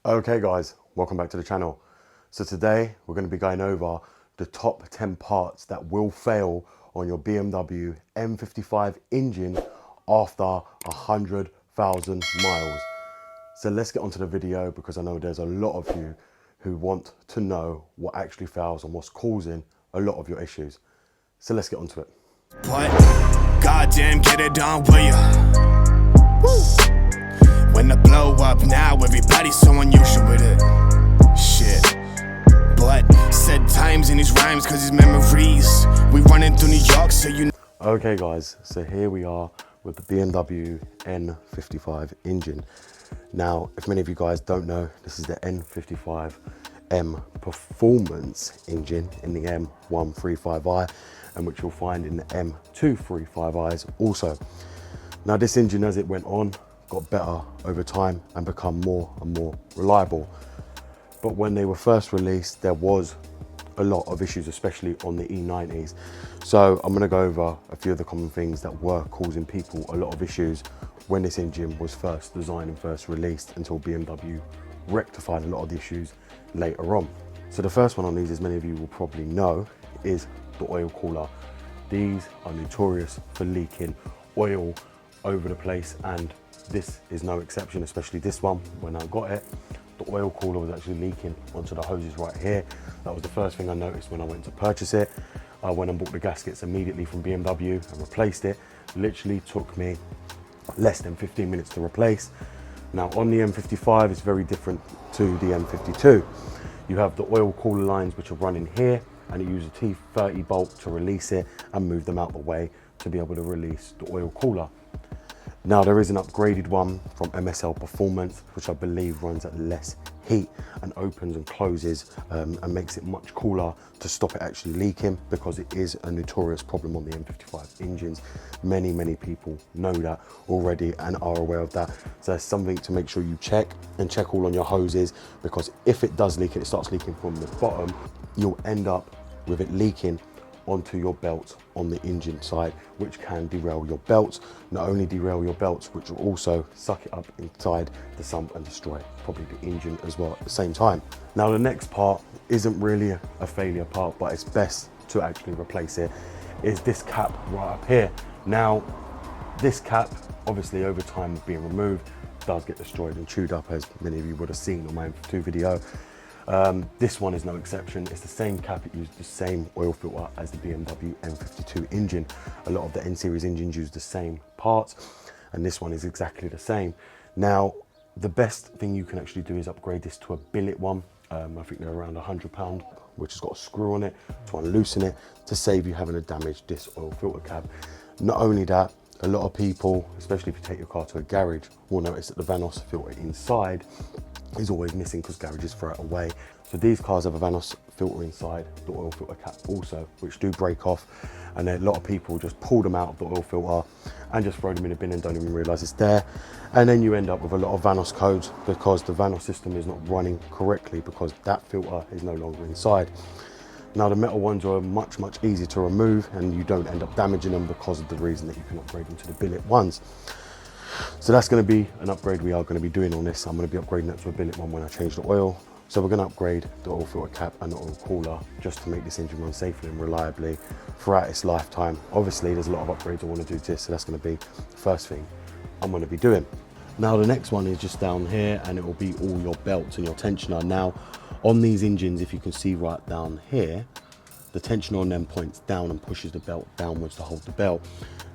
Okay guys, welcome back to the channel. So today we're going to be going over the top 10 parts that will fail on your BMW N55 engine after 100,000 miles. So let's get onto the video because I know there's a lot of you who want to know what actually fails and what's causing a lot of your issues. So let's get onto it. What? Goddamn, get it done, will ya? Woo! When the blow up now, everybody's so unusual with it. Shit. But said times in these rhymes, cause his memories. We running through New York, so you know. Okay guys, so here we are with the BMW N55 engine. Now, if many of you guys don't know, this is the N55M performance engine in the M135i, and which you'll find in the M235i's also. Now this engine, as it went on, got better over time and become more and more reliable. But when they were first released, there was a lot of issues, especially on the E90s. So I'm gonna go over a few of the common things that were causing people a lot of issues when this engine was first designed and first released, until BMW rectified a lot of the issues later on. So the first one on these, as many of you will probably know, is the oil cooler. These are notorious for leaking oil over the place, and this is no exception, especially this one. When I got it, the oil cooler was actually leaking onto the hoses right here. That was the first thing I noticed when I went to purchase it. I went and bought the gaskets immediately from BMW and replaced it. Literally took me less than 15 minutes to replace. Now on the M55, it's very different to the M52. You have the oil cooler lines which are running here, and you use a T30 bolt to release it and move them out the way to be able to release the oil cooler. Now there is an upgraded one from MSL Performance, which I believe runs at less heat and opens and closes and makes it much cooler to stop it actually leaking, because it is a notorious problem on the M55 engines. Many people know that already and are aware of that. So that's something to make sure you check all on your hoses, because if it does leak and it starts leaking from the bottom, you'll end up with it leaking onto your belt on the engine side, which can derail your belts. Not only derail your belts, which will also suck it up inside the sump and destroy probably the engine as well at the same time. Now the next part isn't really a failure part, but it's best to actually replace it, is this cap right up here. Now this cap, obviously over time of being removed, does get destroyed and chewed up, as many of you would have seen on my M2 video. This one is no exception. It's the same cap, it used the same oil filter as the BMW N52 engine. A lot of the N-series engines use the same parts, and this one is exactly the same. Now, the best thing you can actually do is upgrade this to a billet one. I think they're around £100, which has got a screw on it to unloosen it, to save you having to damage this oil filter cap. Not only that, a lot of people, especially if you take your car to a garage, will notice that the Vanos filter inside is always missing because garages throw it away. So these cars have a Vanos filter inside, the oil filter cap also, which do break off, and a lot of people just pull them out of the oil filter and just throw them in a bin and don't even realize it's there. And then you end up with a lot of Vanos codes because the Vanos system is not running correctly, because that filter is no longer inside. Now the metal ones are much easier to remove, and you don't end up damaging them because of the reason that you can upgrade them to the billet ones. So that's going to be an upgrade we are going to be doing on this. I'm going to be upgrading that to a billet one when I change the oil. So we're going to upgrade the oil filter cap and the oil cooler just to make this engine run safely and reliably throughout its lifetime. Obviously there's a lot of upgrades I want to do to this, so that's going to be the first thing I'm going to be doing. Now the next one is just down here, and it will be all your belts and your tensioner. Now on these engines, if you can see right down here, the tensioner on them points down and pushes the belt downwards to hold the belt.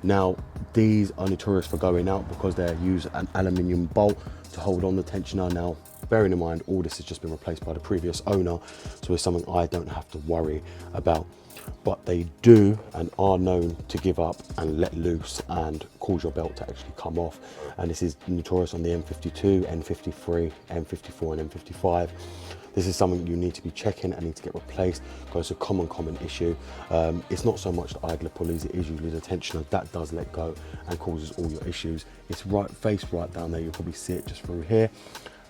Now these are notorious for going out because they use an aluminium bolt to hold on the tensioner. Now bearing in mind all this has just been replaced by the previous owner, so it's something I don't have to worry about. But they do and are known to give up and let loose and cause your belt to actually come off, and this is notorious on the M52, N53, M54 and M55. This is something you need to be checking and need to get replaced, because it's a common issue. It's not so much the idler pulleys, it is usually the tensioner that does let go and causes all your issues. It's right faced right down there, you'll probably see it just through here,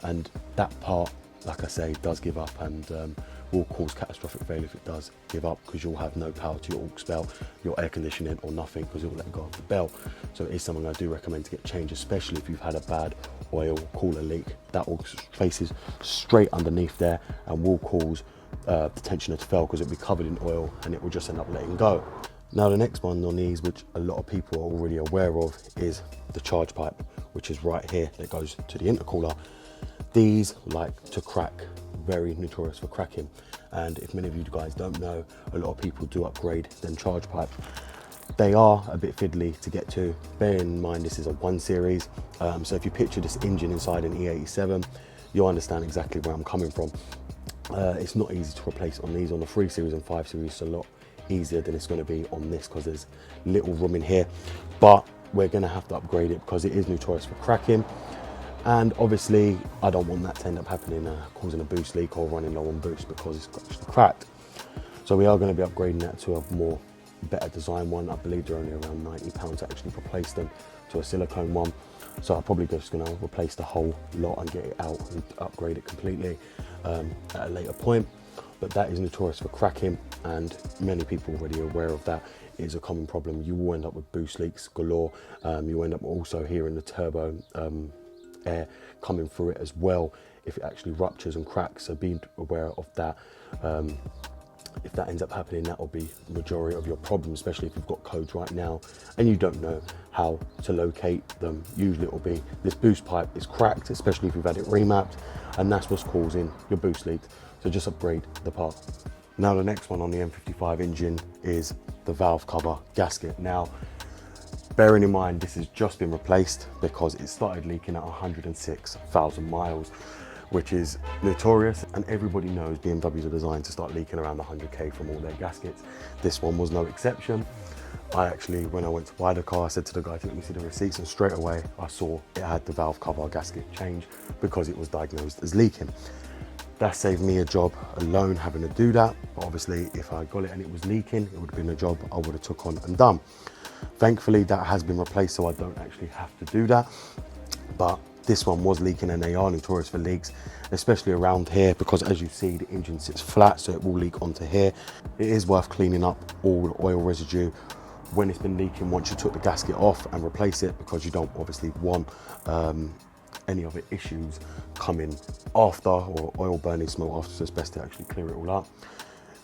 and that part like I say, does give up and will cause catastrophic failure if it does give up, because you'll have no power to your aux belt, your air conditioning or nothing, because it will let go of the belt. So it is something I do recommend to get changed, especially if you've had a bad oil cooler leak. That will faces straight underneath there and will cause the tensioner to fail, because it'll be covered in oil and it will just end up letting go. Now the next one on these, which a lot of people are already aware of, is the charge pipe, which is right here that goes to the intercooler. These like to crack, very notorious for cracking. And if many of you guys don't know, a lot of people do upgrade them charge pipe. They are a bit fiddly to get to. Bear in mind this is a 1 series, so if you picture this engine inside an E87, you'll understand exactly where I'm coming from. It's not easy to replace on these. On the 3 series and 5 series, it's a lot easier than it's going to be on this, because there's little room in here. But we're going to have to upgrade it because it is notorious for cracking. And obviously I don't want that to end up happening, causing a boost leak or running low on boost because it's actually cracked. So we are going to be upgrading that to a more better design one. I believe they're only around £90 to actually replace them to a silicone one. So I'm probably just going to replace the whole lot and get it out and upgrade it completely at a later point. But that is notorious for cracking, and many people are already aware of that. It is a common problem. You will end up with boost leaks galore. You end up also hearing the turbo air coming through it as well if it actually ruptures and cracks. So be aware of that. If that ends up happening, that will be the majority of your problem, especially if you've got codes right now and you don't know how to locate them. Usually it will be this boost pipe is cracked, especially if you've had it remapped, and that's what's causing your boost leaks. So just upgrade the part. Now the next one on the N55 engine is the valve cover gasket. Now, bearing in mind this has just been replaced because it started leaking at 106,000 miles, which is notorious, and everybody knows BMWs are designed to start leaking around 100k from all their gaskets. This one was no exception. I actually, when I went to buy the car, I said to the guy to let me see the receipts, and straight away I saw it had the valve cover gasket change because it was diagnosed as leaking. That saved me a job alone having to do that, but obviously if I got it and it was leaking, it would have been a job I would have took on and done. Thankfully that has been replaced, so I don't actually have to do that. But this one was leaking, and they are notorious for leaks, especially around here, because as you see the engine sits flat, so it will leak onto here. It is worth cleaning up all the oil residue when it's been leaking once you took the gasket off and replace it, because you don't obviously want any other issues coming after, or oil burning smell after, so it's best to actually clear it all up.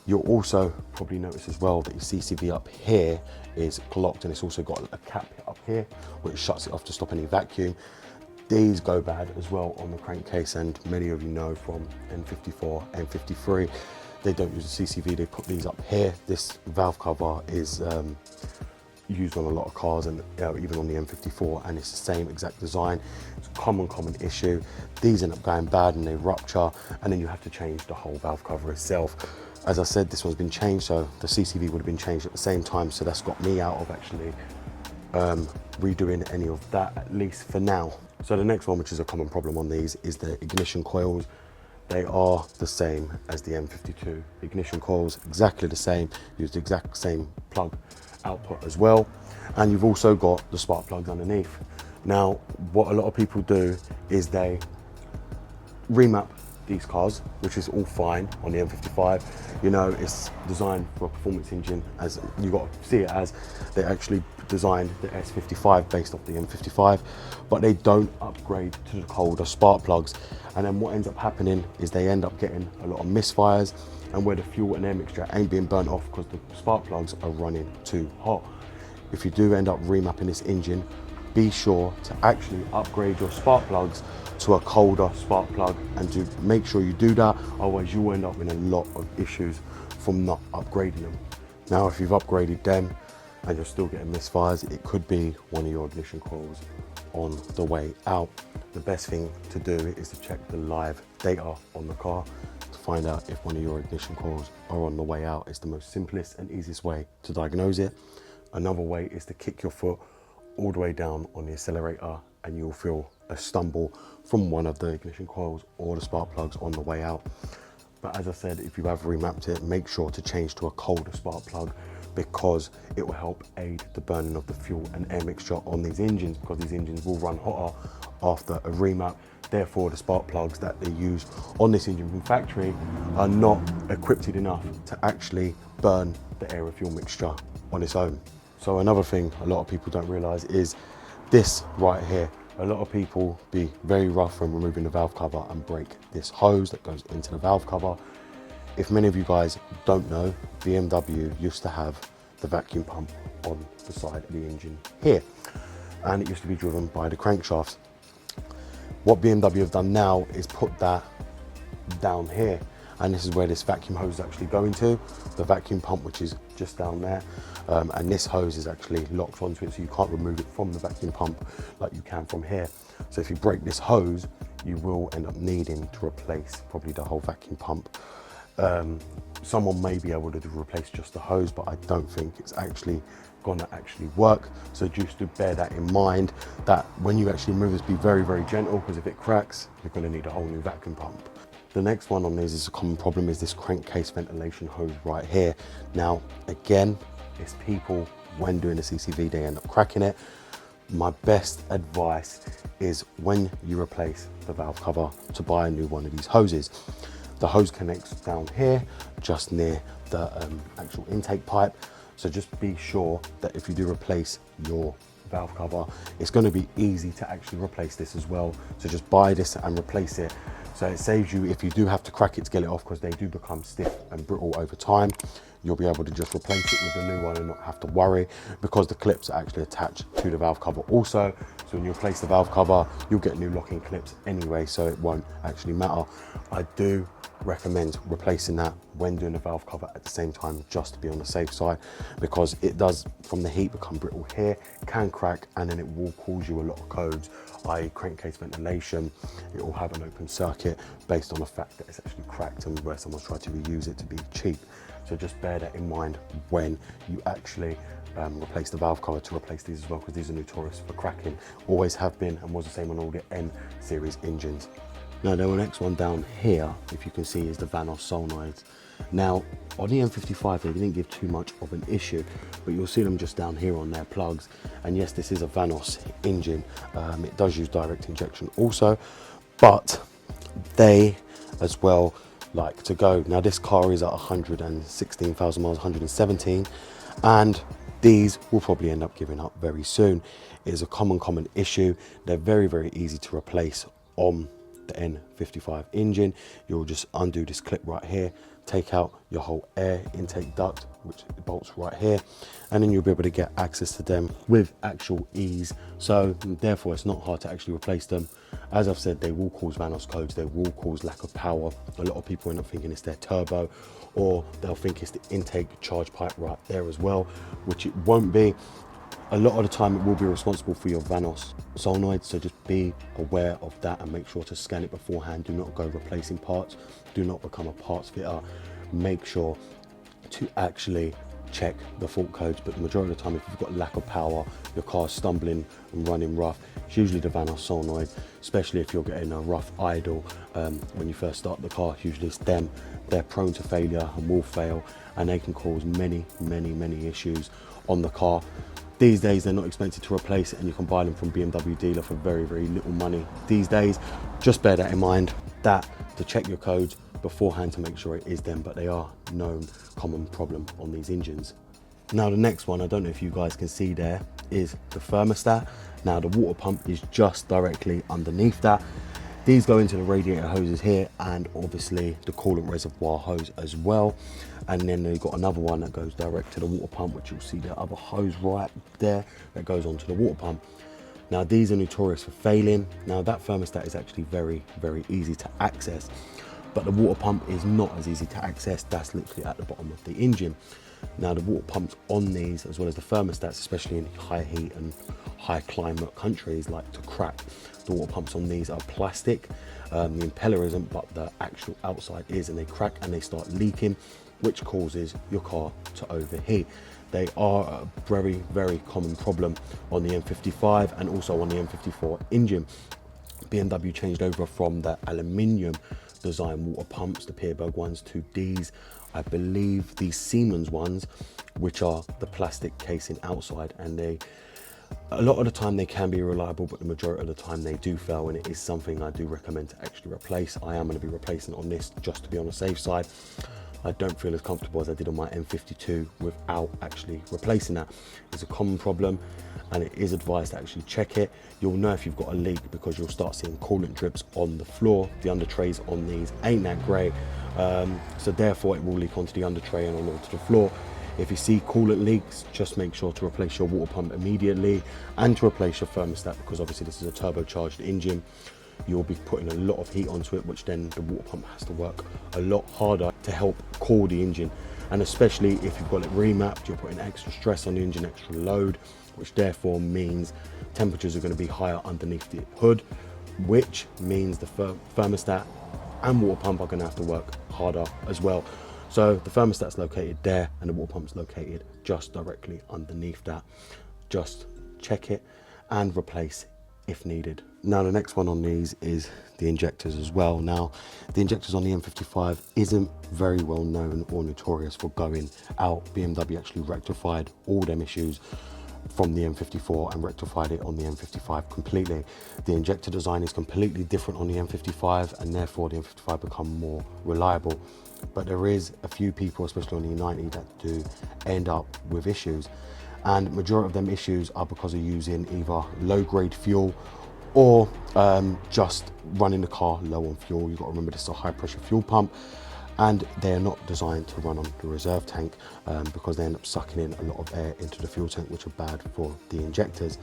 You'll also probably notice as well that your CCV up here is blocked, and it's also got a cap up here which shuts it off to stop any vacuum. These go bad as well on the crankcase, and many of you know from N54, N53, they don't use a CCV, they put these up here. This valve cover is used on a lot of cars, and even on the N54, and it's the same exact design. It's a common issue. These end up going bad and they rupture, and then you have to change the whole valve cover itself. As I said, this one's been changed, so the CCV would have been changed at the same time, so that's got me out of actually redoing any of that, at least for now. So the next one, which is a common problem on these, is the ignition coils. They are the same as the N52. Ignition coils, exactly the same, use the exact same plug output as well. And you've also got the spark plugs underneath. Now, what a lot of people do is they remap these cars, which is all fine on the N55. You know, it's designed for a performance engine, as you got to see it as. They actually designed the S55 based off the N55, but they don't upgrade to the colder spark plugs. And then what ends up happening is they end up getting a lot of misfires, and where the fuel and air mixture ain't being burnt off because the spark plugs are running too hot. If you do end up remapping this engine, be sure to actually upgrade your spark plugs to a colder spark plug, and to make sure you do that, otherwise you will end up in a lot of issues from not upgrading them. Now, if you've upgraded them and you're still getting misfires, it could be one of your ignition coils on the way out. The best thing to do is to check the live data on the car to find out if one of your ignition coils are on the way out. It's the most simplest and easiest way to diagnose it. Another way is to kick your foot all the way down on the accelerator, and you'll feel a stumble from one of the ignition coils or the spark plugs on the way out. But as I said, if you have remapped it, make sure to change to a colder spark plug, because it will help aid the burning of the fuel and air mixture on these engines, because these engines will run hotter after a remap Therefore, the spark plugs that they use on this engine from factory are not equipped enough to actually burn the air and fuel mixture on its own. So another thing a lot of people don't realize is this right here. A lot of people be very rough when removing the valve cover and break this hose that goes into the valve cover. If many of you guys don't know, BMW used to have the vacuum pump on the side of the engine here, and it used to be driven by the crankshafts. What BMW have done now is put that down here, and this is where this vacuum hose is actually going to, the vacuum pump, which is just down there, and this hose is actually locked onto it, so you can't remove it from the vacuum pump like you can from here. So if you break this hose, you will end up needing to replace probably the whole vacuum pump. Someone may be able to replace just the hose, but I don't think it's actually gonna work. So just to bear that in mind, that when you actually move this, be very, very gentle, because if it cracks, you're gonna need a whole new vacuum pump. The next one on these is a common problem, is this crankcase ventilation hose right here. Now, again, it's people, when doing the CCV, they end up cracking it. My best advice is when you replace the valve cover to buy a new one of these hoses. The hose connects down here, just near the actual intake pipe. So just be sure that if you do replace your valve cover, it's going to be easy to actually replace this as well. So just buy this and replace it. So it saves you, if you do have to crack it to get it off, because they do become stiff and brittle over time, you'll be able to just replace it with the new one and not have to worry, because the clips are actually attached to the valve cover also. So when you replace the valve cover, you'll get new locking clips anyway, so it won't actually matter. I do recommend replacing that when doing the valve cover at the same time, just to be on the safe side, because it does, from the heat, become brittle here, can crack, and then it will cause you a lot of codes, i.e. crankcase ventilation. It will have an open circuit based on the fact that it's actually cracked and where someone's tried to reuse it to be cheap. So just bear that in mind when you actually replace the valve cover, to replace these as well, because these are notorious for cracking, always have been, and was the same on all the N series engines. Now the next one down here, if you can see, is the Vanos solenoids. Now on the N55 they didn't give too much of an issue, but you'll see them just down here on their plugs. And yes, this is a Vanos engine, it does use direct injection also, but they as well like to go. Now this car is at 116,000 miles, 117, and these will probably end up giving up very soon. It is a common issue. They're very, very easy to replace on the N55 engine. You'll just undo this clip right here, take out your whole air intake duct, which bolts right here, and then you'll be able to get access to them with actual ease. So therefore it's not hard to actually replace them. As I've said, they will cause Vanos codes, they will cause lack of power. A lot of people end up thinking it's their turbo, or they'll think it's the intake charge pipe right there as well, which it won't be. A lot of the time it will be responsible for your Vanos solenoid, so just be aware of that and make sure to scan it beforehand. Do not go replacing parts, do not become a parts fitter. Make sure to actually check the fault codes, but the majority of the time, if you've got lack of power, your car's stumbling and running rough, it's usually the Vanos solenoid, especially if you're getting a rough idle when you first start the car. Usually it's them. They're prone to failure and will fail, and they can cause many issues on the car. These days they're not expensive to replace, and you can buy them from BMW dealer for very little money these days. Just bear that in mind, that to check your codes beforehand to make sure it is them, but they are known common problem on these engines. Now the next one, I don't know if you guys can see there, is the thermostat. Now the water pump is just directly underneath that. These go into the radiator hoses here, and obviously the coolant reservoir hose as well. And then they've got another one that goes direct to the water pump, which you'll see the other hose right there that goes onto the water pump. Now these are notorious for failing. Now that thermostat is actually very easy to access, but the water pump is not as easy to access. That's literally at the bottom of the engine. Now the water pumps on these, as well as the thermostats, especially in high heat and high climate countries, like to crack. The water pumps on these are plastic. The impeller isn't, but the actual outside is, and they crack and they start leaking, which causes your car to overheat. They are a very common problem on the N55 and also on the N54 engine. BMW changed over from the aluminium design water pumps, the Pierberg ones, to these, I believe these Siemens ones, which are the plastic casing outside, and they A lot of the time they can be reliable, but the majority of the time they do fail, and it is something I do recommend to actually replace. I am going to be replacing on this just to be on the safe side. I don't feel as comfortable as I did on my N52 without actually replacing that. It's a common problem, and it is advised to actually check it. You'll know if you've got a leak because you'll start seeing coolant drips on the floor. The under trays on these ain't that great, so therefore it will leak onto the under tray and onto the floor. If you see coolant leaks, just make sure to replace your water pump immediately and to replace your thermostat, because obviously this is a turbocharged engine. You'll be putting a lot of heat onto it, which then the water pump has to work a lot harder to help cool the engine. And especially if you've got it remapped, you're putting extra stress on the engine, extra load, which therefore means temperatures are going to be higher underneath the hood, which means the thermostat and water pump are going to have to work harder as well. So the thermostat's located there and the water pump's located just directly underneath that. Just check it and replace if needed. Now the next one on these is the injectors as well. Now the injectors on the N55 isn't very well known or notorious for going out. BMW actually rectified all them issues from the N54 and rectified it on the N55 completely. The injector design is completely different on the N55, and therefore the N55 become more reliable. But there is a few people, especially on the E90, that do end up with issues, and majority of them issues are because of using either low grade fuel or just running the car low on fuel. You've got to remember this is a high pressure fuel pump, and they're not designed to run on the reserve tank because they end up sucking in a lot of air into the fuel tank, which are bad for the injectors.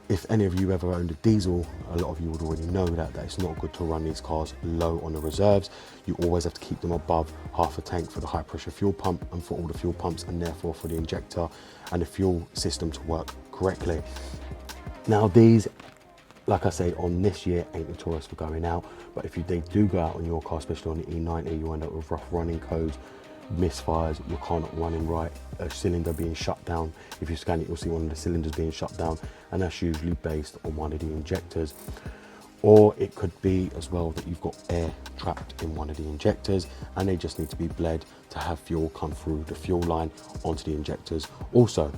If any of you ever owned a diesel, a lot of you would already know that it's not good to run these cars low on the reserves. You always have to keep them above half a tank for the high pressure fuel pump and for all the fuel pumps, and therefore for the injector and the fuel system to work correctly. Now these, like I say, on this year ain't notorious for going out, but if they do go out on your car, especially on the E90, you end up with rough running codes, misfires, your car not running right, a cylinder being shut down. If you scan it, you'll see one of the cylinders being shut down, and that's usually based on one of the injectors. Or it could be as well that you've got air trapped in one of the injectors and they just need to be bled to have fuel come through the fuel line onto the injectors also.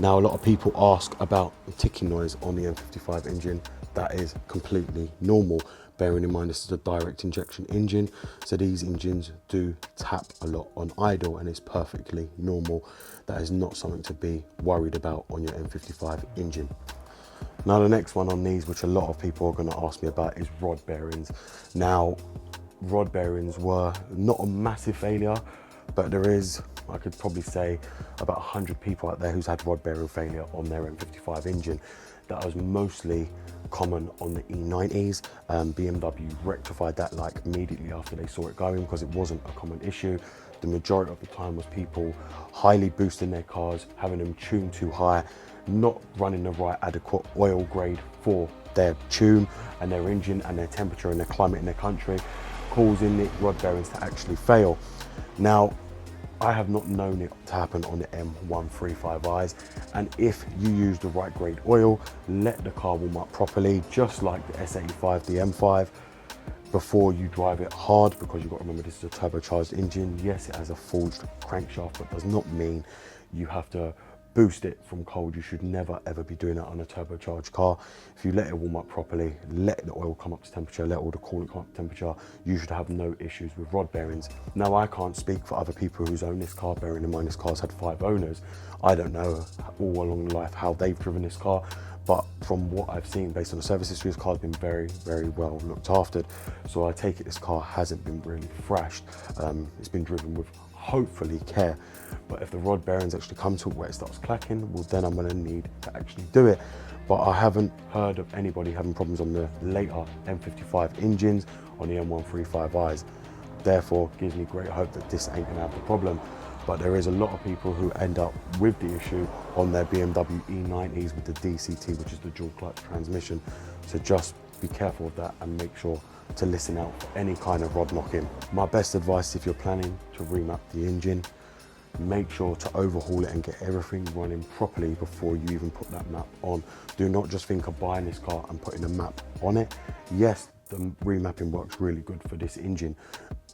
Now a lot of people ask about ticking noise on the N55 engine. That is completely normal, bearing in mind this is a direct injection engine, so these engines do tap a lot on idle, and it's perfectly normal. That is not something to be worried about on your N55 engine. Now the next one on these, which a lot of people are going to ask me about, is rod bearings. Now rod bearings were not a massive failure, but there is, I could probably say, about 100 people out there who's had rod bearing failure on their N55 engine. That was mostly common on the E90s. BMW rectified that like immediately after they saw it going, because it wasn't a common issue. The majority of the time was people highly boosting their cars, having them tuned too high, not running the right adequate oil grade for their tune and their engine and their temperature and their climate in their country, causing the rod bearings to actually fail. Now, I have not known it to happen on the M135Is, and if you use the right grade oil, let the car warm up properly, just like the S85, the M5, before you drive it hard, because you've got to remember this is a turbocharged engine. Yes, it has a forged crankshaft, but does not mean you have to boost it from cold. You should never ever be doing that on a turbocharged car. If you let it warm up properly, let the oil come up to temperature, let all the coolant come up to temperature, you should have no issues with rod bearings. Now I can't speak for other people who's owned this car, bearing in mind this car's had 5 owners. I don't know all along life how they've driven this car, but from what I've seen based on the service history, this car's been very, very well looked after. So I take it this car hasn't been really thrashed. It's been driven with hopefully care, but if the rod bearings actually come to it where it starts clacking, well then I'm going to need to actually do it. But I haven't heard of anybody having problems on the later M55 engines on the M135Is. Therefore gives me great hope that this ain't going to have the problem. But there is a lot of people who end up with the issue on their BMW E90s with the DCT, which is the dual clutch transmission. So just be careful of that and make sure to listen out for any kind of rod knocking. My best advice, if you're planning to remap the engine, make sure to overhaul it and get everything running properly before you even put that map on. Do not just think of buying this car and putting a map on it. Yes, the remapping works really good for this engine,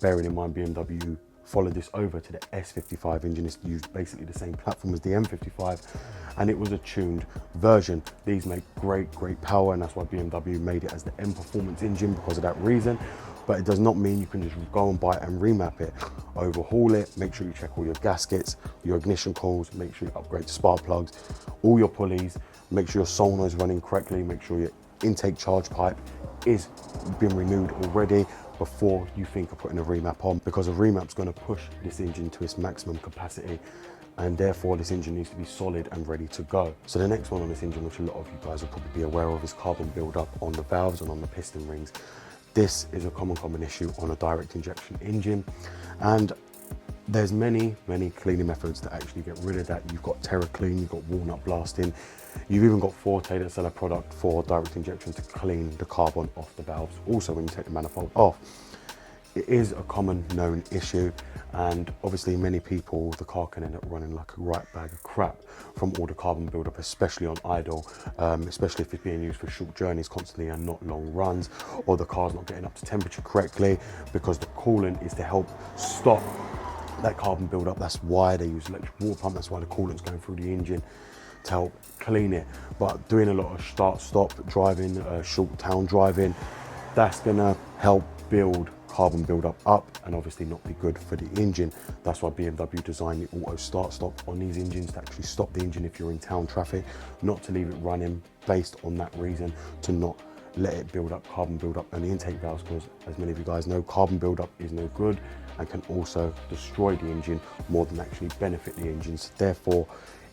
bearing in mind BMW followed this over to the S55 engine. It's used basically the same platform as the N55, and it was a tuned version. These make great power, and that's why BMW made it as the N Performance engine, because of that reason. But it does not mean you can just go and buy it and remap it. Overhaul it, make sure you check all your gaskets, your ignition coils, make sure you upgrade the spark plugs, all your pulleys, make sure your solenoid is running correctly, make sure your intake charge pipe is been renewed already before you think of putting a remap on, because a remap is going to push this engine to its maximum capacity, and therefore this engine needs to be solid and ready to go. So the next one on this engine, which a lot of you guys will probably be aware of, is carbon buildup on the valves and on the piston rings. This is a common issue on a direct injection engine, and there's many cleaning methods to actually get rid of that. You've got TerraClean, you've got walnut blasting, you've even got Forte that sell a product for direct injection to clean the carbon off the valves. Also, when you take the manifold off, it is a common known issue, and obviously many people, the car can end up running like a right bag of crap from all the carbon buildup, especially on idle, especially if it's being used for short journeys constantly and not long runs, or the car's not getting up to temperature correctly, because the coolant is to help stop that carbon buildup. That's why they use electric water pump, that's why the coolant's going through the engine to help clean it. But doing a lot of start-stop driving, short town driving, that's gonna help build carbon buildup up and obviously not be good for the engine. That's why BMW designed the auto start-stop on these engines, to actually stop the engine if you're in town traffic, not to leave it running, based on that reason, to not let it build up carbon buildup on the intake valves, because as many of you guys know, carbon buildup is no good and can also destroy the engine more than actually benefit the engines. Therefore,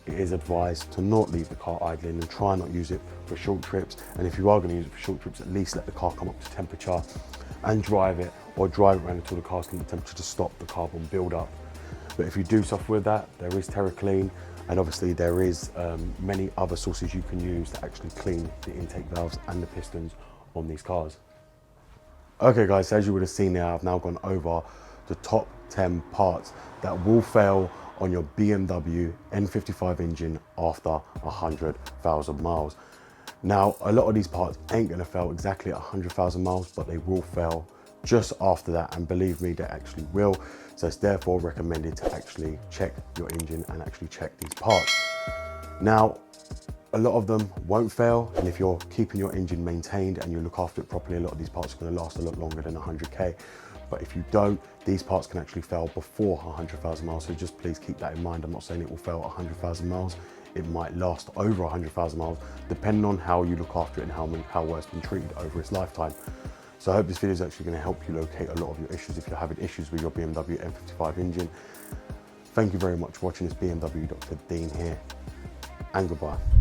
it is advised to not leave the car idling and try not use it for short trips. And if you are going to use it for short trips, at least let the car come up to temperature and drive it, or drive it around until the car's come to temperature to stop the carbon buildup. But if you do suffer with that, there is TerraClean, and obviously there is many other sources you can use to actually clean the intake valves and the pistons on these cars. Okay guys, so as you would have seen there, I've now gone over the top 10 parts that will fail on your BMW N55 engine after 100,000 miles. Now, a lot of these parts ain't gonna fail exactly at 100,000 miles, but they will fail just after that, and believe me, they actually will. So it's therefore recommended to actually check your engine and actually check these parts. Now, a lot of them won't fail, and if you're keeping your engine maintained and you look after it properly, a lot of these parts are going to last a lot longer than 100k. But if you don't, these parts can actually fail before 100,000 miles, so just please keep that in mind. I'm not saying it will fail at 100,000 miles. It might last over 100,000 miles, depending on how you look after it and how well it's been treated over its lifetime. So I hope this video is actually going to help you locate a lot of your issues if you're having issues with your BMW N55 engine. Thank you very much for watching. This BMW Dr. Dean here, and goodbye.